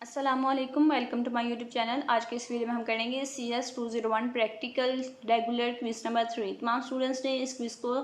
अस्सलामुअलैकुम, welcome to my YouTube channel. आज के इस वीडियो में हम करेंगे CS 201 practical regular quiz number 3। तमाम स्टूडेंट्स ने इस क्विज को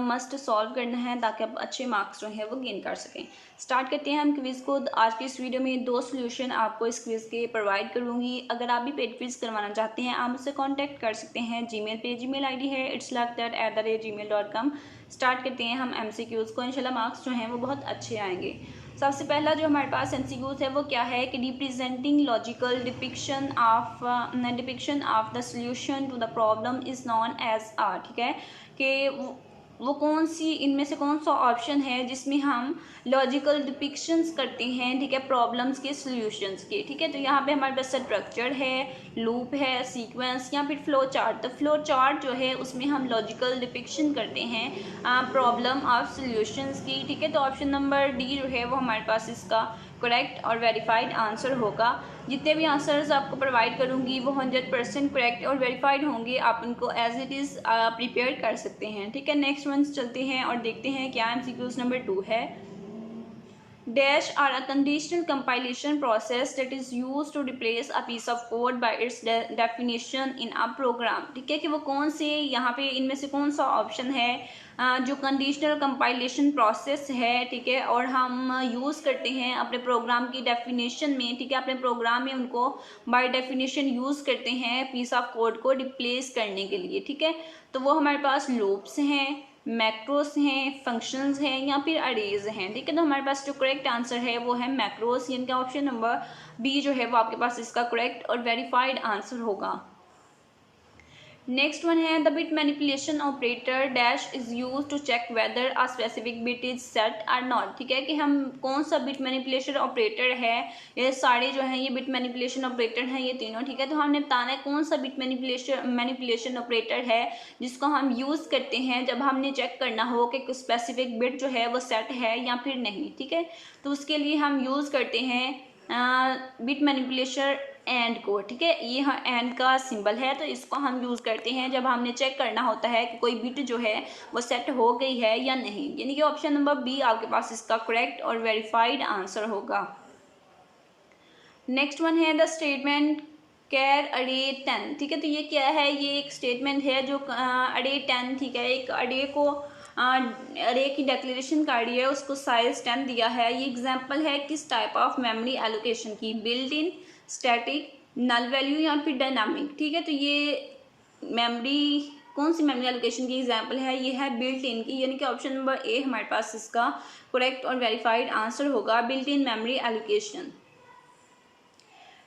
मस्ट सॉल्व करना है ताकि आप अच्छे मार्क्स जो हैं वो गेन कर सकें। स्टार्ट करते हैं हम क्विज को। आज के इस वीडियो में 2 सोल्यूशन आपको इस क्विज के प्रोवाइड करूँगी। अगर आप भी पेड क्विज करवाना चाहते हैं आप मुझसे कॉन्टैक्ट कर सकते हैं जीमेल पे। जीमेल ID है itslak@gmail.com। स्टार्ट करते हैं हम MCQs को। इंशाल्लाह मार्क्स जो हैं वो बहुत अच्छे आएंगे। सबसे पहला जो हमारे पास MCQs है वो क्या है कि representing logical depiction of the solution to the problem is known as or. ठीक है कि वो कौन सी इनमें से कौन सा ऑप्शन है जिसमें हम लॉजिकल डिपिक्शंस करते हैं, ठीक है, प्रॉब्लम्स के सॉल्यूशंस के। ठीक है, तो यहाँ पे हमारे पास स्ट्रक्चर है, लूप है, सीक्वेंस या फिर फ्लो चार्ट। तो फ्लो चार्ट जो है उसमें हम लॉजिकल डिपिक्शन करते हैं प्रॉब्लम ऑफ सॉल्यूशंस की। ठीक है, तो ऑप्शन नंबर डी जो है वो हमारे पास इसका करेक्ट और वेरीफाइड आंसर होगा। जितने भी आंसर्स आपको प्रोवाइड करूंगी वो 100% करेक्ट और वेरीफाइड होंगे। आप उनको एज इट इज़ प्रिपेयर कर सकते हैं। ठीक है, नेक्स्ट वन चलते हैं और देखते हैं क्या MCQs नंबर 2 है। Dash are a conditional compilation process that is used to replace a piece of code by its definition in a program। ठीक है कि वो कौन से यहाँ पे इनमें से कौन सा ऑप्शन है जो कंडीशनल कंपाइलेशन प्रोसेस है। ठीक है, और हम यूज़ करते हैं अपने प्रोग्राम की डेफिनेशन में। ठीक है, अपने प्रोग्राम में उनको बाय डेफिनेशन यूज़ करते हैं पीस ऑफ कोड को रिप्लेस करने के लिए। ठीक है, तो वो हमारे पास लूप्स हैं, मैक्रोस हैं, फंक्शंस हैं या फिर अरेज हैं। ठीक है, तो हमारे पास जो करेक्ट आंसर है वो है मैक्रोस, यानी कि ऑप्शन नंबर बी जो है वो आपके पास इसका करेक्ट और वेरीफाइड आंसर होगा। नेक्स्ट वन है the bit manipulation operator dash is use to check whether a specific bit is set or not. ठीक है कि हम कौन सा बिट मैनिपुलेशन ऑपरेटर है, ये सारे जो हैं ये बिट मैनिपुलेशन ऑपरेटर हैं ये तीनों। ठीक है, तो हमने बताना है कौन सा बिट मैनिपुलेशन ऑपरेटर है जिसको हम यूज़ करते हैं जब हमने चेक करना हो कि स्पेसिफिक बिट जो है वो सेट है या फिर नहीं। ठीक है, तो उसके लिए हम यूज़ करते हैं बिट मैनिपुलेशन एंड को। ठीक है, ये एंड का सिंबल है तो इसको हम यूज़ करते हैं जब हमने चेक करना होता है कि कोई बिट जो है वो सेट हो गई है या नहीं, यानी कि ऑप्शन नंबर बी आपके पास इसका करेक्ट और वेरीफाइड आंसर होगा। नेक्स्ट वन है द स्टेटमेंट कैर अरे 10। ठीक है, तो ये क्या है, ये एक स्टेटमेंट है जो अरे 10, ठीक है, एक अरे को अरे की डिक्लेरेशन कार्ड है उसको साइज 10 दिया है। ये एग्जांपल है किस टाइप ऑफ मेमोरी एलोकेशन की, built in, static, null value या फिर डायनामिक। ठीक है, तो ये मेमोरी कौन सी मेमोरी एलोकेशन की एग्जांपल है, ये है बिल्ट इन की, यानी कि ऑप्शन नंबर ए हमारे पास इसका करेक्ट और वेरीफाइड आंसर होगा, built in memory allocation.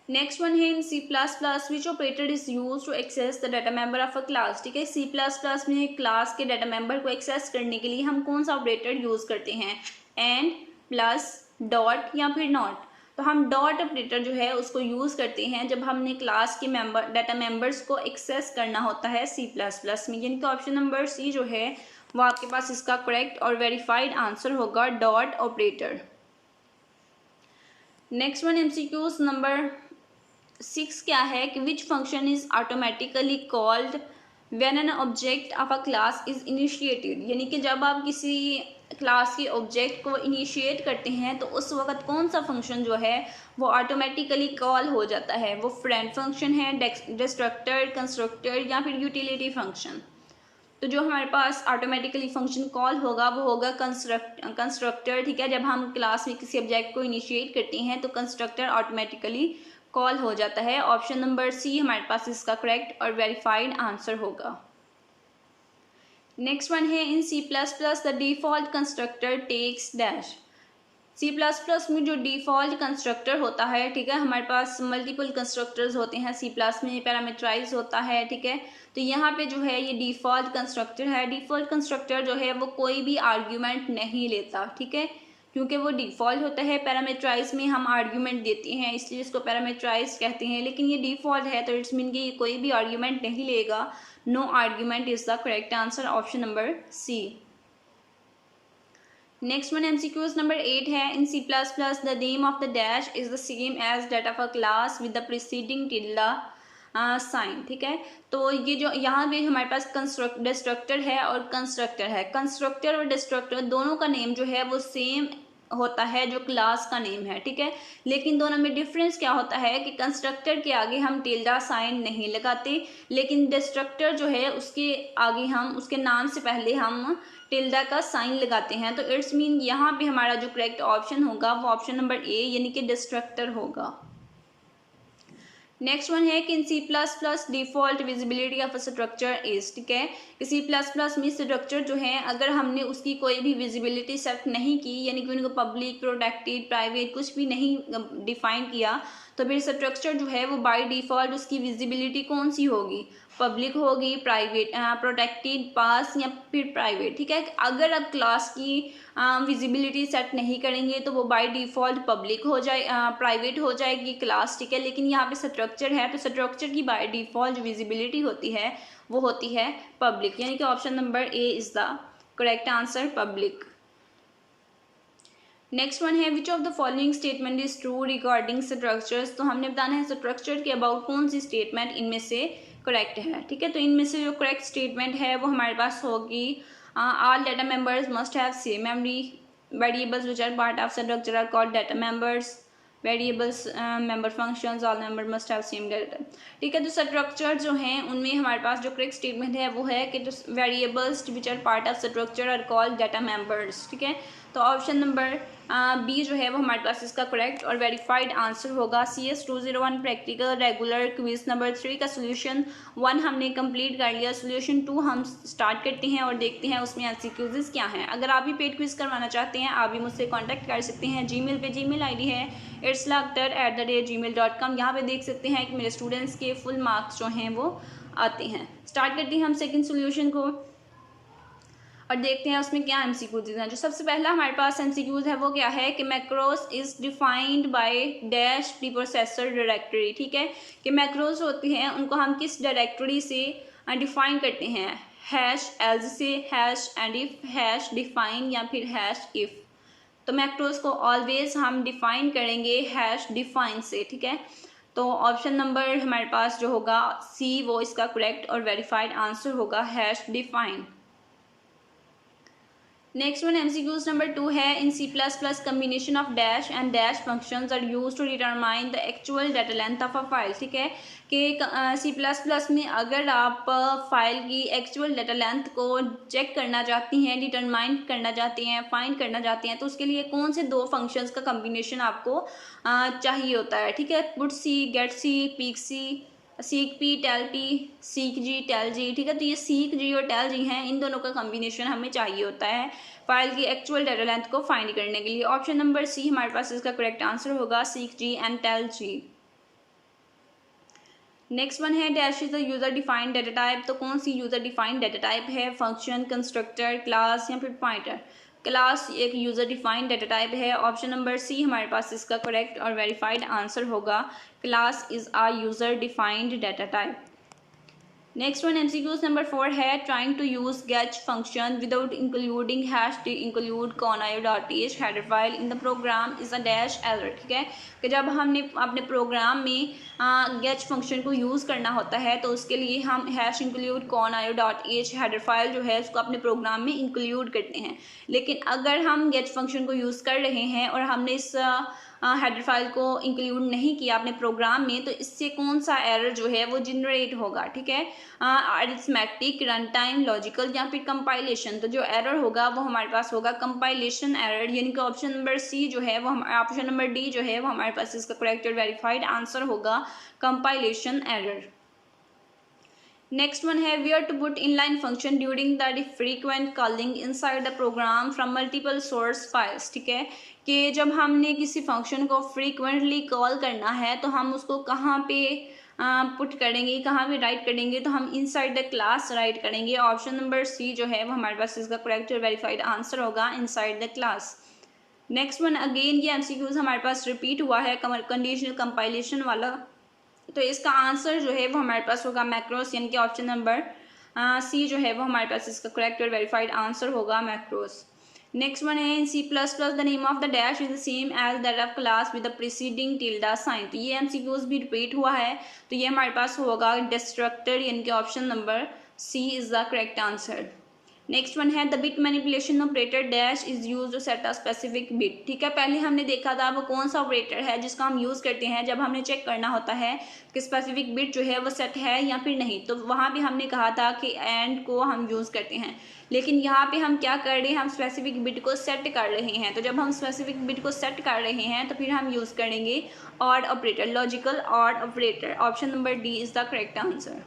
Next one है in C++ which operator is use to access the data member of a class. ठीक है, C++ में क्लास के डाटा मेंबर को एक्सेस करने के लिए हम कौन सा ऑपरेटर यूज करते हैं, एंड, प्लस, डॉट या फिर नॉट। तो हम डॉट ऑपरेटर जो है उसको यूज करते हैं जब हमने क्लास के डाटा मेंबर्स को एक्सेस करना होता है C++ में, यानी कि ऑप्शन नंबर सी जो है वो आपके पास इसका करेक्ट और वेरीफाइड आंसर होगा, dot operator. Next one MCQs number 6 क्या है कि which function is automatically called when an object of a class is initiated. यानी कि जब आप किसी क्लास के ऑब्जेक्ट को इनिशिएट करते हैं तो उस वक्त कौन सा फंक्शन जो है वो ऑटोमेटिकली कॉल हो जाता है, वो फ्रेंड फंक्शन है, डिस्ट्रक्टर, कंस्ट्रक्टर या फिर यूटिलिटी फंक्शन। तो जो हमारे पास ऑटोमेटिकली फंक्शन कॉल होगा वो होगा कंस्ट्रक्टर। ठीक है, जब हम क्लास में किसी ऑब्जेक्ट को इनिशिएट करते हैं तो कंस्ट्रक्टर ऑटोमेटिकली कॉल हो जाता है। ऑप्शन नंबर सी हमारे पास इसका करेक्ट और वेरीफाइड आंसर होगा। नेक्स्ट वन है in C++ the default constructor takes dash. C++ में जो डिफ़ॉल्ट कंस्ट्रक्टर होता है, ठीक है, हमारे पास मल्टीपल कंस्ट्रक्टर्स होते हैं C+ में, पैरामीटराइज होता है। ठीक है, तो यहाँ पे जो है ये डिफ़ॉल्ट कंस्ट्रक्टर है। डिफ़ॉल्ट कंस्ट्रक्टर जो है वो कोई भी आर्ग्यूमेंट नहीं लेता। ठीक है, क्योंकि वो डिफ़ॉल्ट होता है। पैरामीटराइज में हम आर्ग्यूमेंट देते हैं इसलिए इसको पैरामीटराइज कहते हैं, लेकिन ये डिफ़ॉल्ट है तो इट्स मीन कि ये कोई भी आर्ग्यूमेंट नहीं लेगा। No argument is the correct answer, option number C. Next one MCQs number 8 है in C++ the name of the dash is the same as that of a class with the preceding tilde sign. ठीक है, तो ये जो यहाँ पे हमारे पास destructor है और कंस्ट्रक्टर है। कंस्ट्रक्टर और डिस्ट्रक्टर दोनों का नेम जो है वो सेम होता है जो क्लास का नेम है, ठीक है। लेकिन दोनों में डिफरेंस क्या होता है कि कंस्ट्रक्टर के आगे हम टिल्डा साइन नहीं लगाते, लेकिन डिस्ट्रक्टर जो है उसके आगे हम उसके नाम से पहले हम टिल्डा का साइन लगाते हैं। तो इट्स मीन यहाँ पे हमारा जो करेक्ट ऑप्शन होगा वो ऑप्शन नंबर ए यानी कि डिस्ट्रक्टर होगा। नेक्स्ट वन है कि इन C++ default visibility of structure is, ठीक है। कि C++ में स्ट्रक्चर जो है अगर हमने उसकी कोई भी विजिबिलिटी सेट नहीं की, यानी कि उनको पब्लिक, प्रोटेक्टेड, प्राइवेट कुछ भी नहीं डिफाइन किया, तो फिर स्ट्रक्चर जो है वो बाय डिफ़ॉल्ट उसकी विजिबिलिटी कौन सी होगी, पब्लिक होगी, प्राइवेट, प्रोटेक्टेड, पास या फिर प्राइवेट, ठीक है। अगर आप क्लास की विजिबिलिटी सेट नहीं करेंगे तो वो बाय डिफ़ॉल्ट पब्लिक हो जाए, प्राइवेट हो जाएगी क्लास, ठीक है। लेकिन यहाँ पे स्ट्रक्चर है तो स्ट्रक्चर की बाय डिफ़ॉल्ट जो विजिबिलिटी होती है वो होती है पब्लिक, यानी कि option number A is the correct answer, public. Next one है which of the following statement is true regarding structures. तो हमने बताना है स्ट्रक्चर के अबाउट कौन सी स्टेटमेंट इनमें से करेक्ट है, ठीक है। तो इनमें से जो करेक्ट स्टेटमेंट है वो हमारे पास होगी all data members must have same memory, variables which are part of structure are called data members, variables member functions, all member must have same data, ठीक है। तो स्ट्रक्चर जो हैं उनमें हमारे पास जो करेक्ट स्टेटमेंट है वो है कि variables which are part of structure are called data members, ठीक है। तो ऑप्शन नंबर बी जो है वो हमारे पास इसका करेक्ट और वेरीफाइड आंसर होगा। CS 201 practical regular quiz number 3 का सोल्यूशन 1 हमने कंप्लीट कर लिया। सोल्यूशन 2 हम स्टार्ट करते हैं और देखते हैं उसमें MCQs क्या हैं। अगर आप भी पेड क्विज करवाना चाहते हैं आप भी मुझसे कॉन्टैक्ट कर सकते हैं। जीमेल पे जीमेल ID है irslakhdar@gmail.com। यहाँ पे देख सकते हैं कि मेरे स्टूडेंट्स के फुल मार्क्स जो हैं वो आते हैं। स्टार्ट करते हैं हम सेकेंड सोल्यूशन को और देखते हैं उसमें क्या MCQs हैं। जो सबसे पहला हमारे पास MCQs है वो क्या है कि macros is defined by dash preprocessor directory, ठीक है। कि मैक्रोस होती हैं उनको हम किस डायरेक्टरी से डिफाइन करते हैं, #else से, #and if, #define या फिर #if। तो मैक्रोस को ऑलवेज हम डिफाइन करेंगे #define से, ठीक है। तो ऑप्शन नंबर हमारे पास जो होगा C वो इसका करेक्ट और वेरीफाइड आंसर होगा #define। Next one MCQs number 2 है in C++ combination of dash and dash functions are used to determine the actual data length of a file, ठीक है। कि C++ में अगर आप फाइल की एक्चुअल डाटा लेंथ को चेक करना चाहती हैं, डिटरमाइन करना चाहती हैं, फाइंड करना चाहती हैं, तो उसके लिए कौन से दो फंक्शंस का कम्बिनेशन आपको चाहिए होता है, ठीक है। Put C, get C, peek C, seek P, tell P, seek G, tell G, ठीक है। तो ये सीक जी और टेल जी हैं, इन दोनों का कॉम्बिनेशन हमें चाहिए होता है फाइल की एक्चुअल डाटा लेंथ को फाइंड करने के लिए। ऑप्शन नंबर C हमारे पास इसका करेक्ट आंसर होगा, seek G and tell G. Next one है dash is the user defined data type. तो कौन सी यूजर डिफाइंड डाटा टाइप है, फंक्शन, कंस्ट्रक्टर, क्लास या फिर पॉइंटर। क्लास एक यूजर डिफाइंड डाटा टाइप है। ऑप्शन नंबर C हमारे पास इसका करेक्ट और वेरीफाइड आंसर होगा, class is uh user defined data type. Next one MCQs number 4 है trying to use get function without including include conio.th header file in the program is a dash error, ठीक है। कि जब हमने अपने programme में gate function को use करना होता है तो उसके लिए हम #include conio.th हेडर फाइल जो है उसको अपने प्रोग्राम में इंक्लूड करते हैं। लेकिन अगर हम गेट फंक्शन को यूज़ कर रहे हैं और हमने इस हेडर फाइल को इंक्लूड नहीं किया अपने प्रोग्राम में, तो इससे कौन सा एरर जो है वो जनरेट होगा, ठीक है। अरिथमेटिक, रन टाइम, लॉजिकल या फिर कंपाइलेशन। तो जो एरर होगा वो हमारे पास होगा कंपाइलेशन एरर, यानी कि ऑप्शन नंबर C जो है वो ऑप्शन नंबर D जो है वो हमारे पास इसका करेक्ट और वेरीफाइड आंसर होगा, कंपाइलेशन एरर। नेक्स्ट वन है where to put inline function during the frequent calling inside the program from multiple source files, ठीक है। कि जब हमने किसी फंक्शन को फ्रीक्वेंटली कॉल करना है तो हम उसको कहाँ पे पुट करेंगे, कहाँ पे राइट करेंगे, तो हम इनसाइड द क्लास राइट करेंगे। ऑप्शन नंबर C जो है वो हमारे पास इसका करेक्ट और वेरीफाइड आंसर होगा, inside the class. Next one again ये MCQs हमारे पास रिपीट हुआ है कंडीशनल कंपाइलेशन वाला, तो इसका आंसर जो है वो हमारे पास होगा मैक्रोस, यानी कि ऑप्शन नंबर C जो है वो हमारे पास इसका करेक्ट और वेरीफाइड आंसर होगा, मैक्रोस। नेक्स्ट वन है in C++ the name of the dash is the same as that of class with the preceding tilde sign. तो ये MCQs भी रिपीट हुआ है, तो ये हमारे पास होगा डिस्ट्रक्टर, यानी कि option number C is the correct answer. Next one है the bit manipulation operator dash is use to set a specific bit. ठीक है, पहले हमने देखा था वो कौन सा ऑपरेटर है जिसका हम यूज़ करते हैं जब हमने चेक करना होता है कि स्पेसिफिक बिट जो है वो सेट है या फिर नहीं। तो वहाँ भी हमने कहा था कि एंड को हम यूज़ करते हैं, लेकिन यहाँ पे हम क्या कर रहे हैं, हम स्पेसिफिक बिट को सेट कर रहे हैं। तो जब हम स्पेसिफिक बिट को सेट कर रहे हैं तो फिर हम यूज़ करेंगे and operator, logical and operator. Option number D is the correct answer.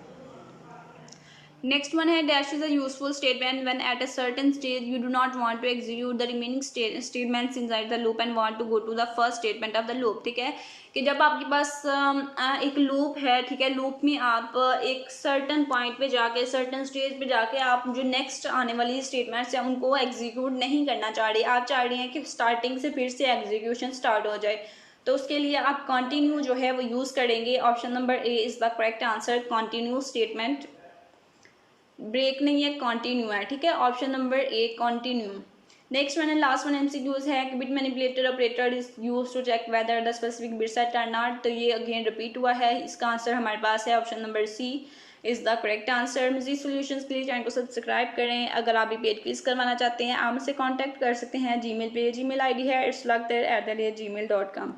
Next one है dash is a useful statement when at a certain stage you do not want to execute the remaining statements inside the loop and want to go to the first statement of the loop. ठीक है, कि जब आपके पास एक loop है, ठीक है, loop में आप एक सर्टन पॉइंट पे जाके, सर्टन स्टेज पे जाके आप जो नेक्स्ट आने वाली स्टेटमेंट्स हैं उनको एग्जीक्यूट नहीं करना चाह रहे, आप चाह रहे हैं कि स्टार्टिंग से फिर से एग्जीक्यूशन स्टार्ट हो जाए। तो उसके लिए आप कंटिन्यू जो है वो यूज़ करेंगे। Option number A is the correct answer. Continue statement, break नहीं है, कंटिन्यू है। ठीक है, option number A continue. Next one है लास्ट वन एमसीक्यूज है कि bit manipulator operator is used to check whether the specific bit set or not. तो ये अगेन रिपीट हुआ है, इसका आंसर हमारे पास है option number C is the correct answer. मज़ीद सॉल्यूशंस के लिए चैनल को सब्सक्राइब करें। अगर आप भी पेड क्विज करवाना चाहते हैं आप मुझसे कॉन्टैक्ट कर सकते हैं जीमेल पे। जीमेल आईडी है itslagter@gmail.com।